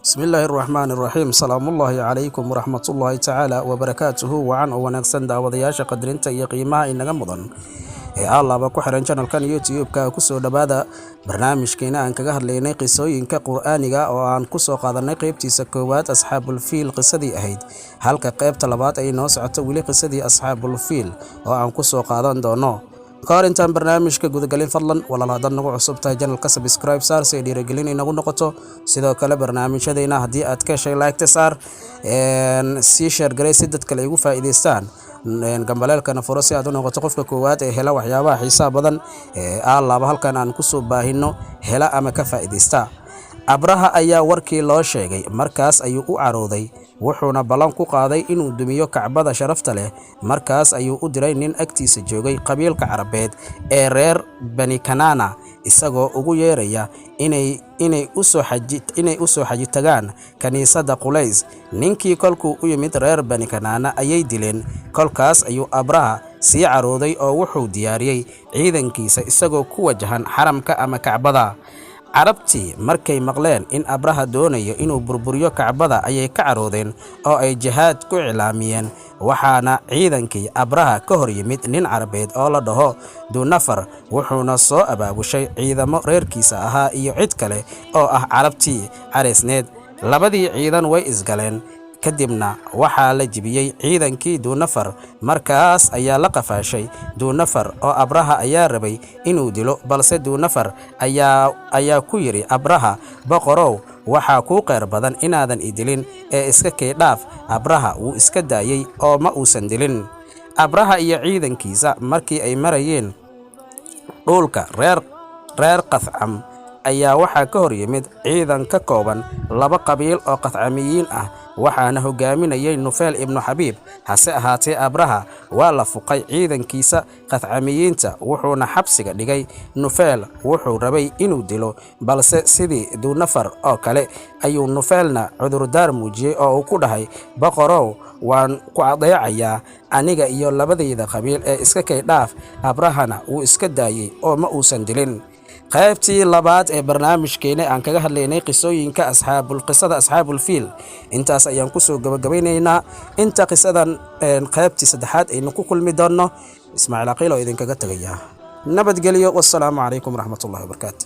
بسم الله الرحمن الرحيم سلام الله عليكم ورحمة الله تعالى وبركاته وعن ونكسن دعوضياش قدرين تيقيمها إننا مضن الله باكو حران channel kan YouTube ka kusoo dhawaada barnaamijkeena aan kaga hadlaynay qisooyinka Qur'aaniga oo aan ku soo qaadanay qaybtiisa koowaad asxaabul fiil qisadii ahayd halka qaybta labaad ay noo socoto wili qisadii asxaabul fiil oo aan ku soo qaadan doono intaan barnaamijka gudagalin fadlan walaal hadan nagu cusubtahay channelka subscribe saar si dhiirigelin inagu noqoto sidoo kale barnaamijyadeena hadii aad ka shay like saar si share garay si dad kale ugu faa'iideystaan gambaleelkana furo si aad u noqoto qofka koowaad ee hela waxyaabaha xiisaha badan allaaba halkan aan ku soo baahino hela ama ka faa'iideysta abraha ayaa warkii loo sheegay markaas ayuu u carooday wuxuuna balan ku qaaday inuu dumiyo kacbada sharafta leh markaas ayuu u diray nin agtiisa joogay qabiilka carabeed ee reer bani kanaana isagoo ugu yeeraya inay u soo xajitagaan kaniisada Qulays ninkii kolkuu u yimid reer bani kanaana ayay dileen kolkaas ayuu abraha sii carooday oo wuxuu diyaariyay ciidankiisa isagoo ku wajahan xaramka ama kacbada carabtii markay maqleen in abraha doonayo inuu burburiyo kacbada ayay ka caroodeen oo ay jihaad ku cilaamiyeen waxaana ciidankii abraha ka hor yimid nin carabeed oo la dhaho Dunafar wuxuuna soo abaabushay ciidamo reerkiisa ahaa iyo cid kale oo ah carabtii careysneed labadii ciidan way isgaleen kadibna waxaa la jibiyay ciidankii Dunafar markaas ayaa la qafaashay Dunafar oo abraha ayaa rabay inuu dilo balse Dunafar ayaa ku yiri abraha boqorow waxaa ku qeyr badan inaadan idilin ee iska keedhaaf abraha wuu iska daayay oo ma uusan dilin abraha iyo ciidankiisa markii ay marayeen dhulka reer Qathcam ayaa waxaa ka hor yimid ciidan ka kooban laba qabiil oo Qathcamiyiin ah waxaana hogaaminayay Nufayl ibn Habib hase ahaatee abraha waa la fuqay ciidankiisa Qathcamiyiinta wuxuuna xabsiga dhigay Nufayl wuxuu rabay inuu dilo balse sidii Dunafar oo kale ayuu Nufaylna cudurdaar muujiyay oo uu ku dhahay boqorow waan ku adeecayaa aniga iyo labadayda qabiil ee iska keedhaaf abrahana wuu iska daayay oo ma uusan dilin qaybtii labaad ee barnaamijkeena aan kaga hadlaynay qisooyinka qisada asxaabul fiil intaas ayaan ku soo gabagabaynaynaa inta qisadan qaybtii saddexaad aynu ku kulmi doono Ismaaciil Aqiil oo idinkaga tagaya nabadgelyo wassalaamu calaykum waraxmatullaahi wabarakaatuh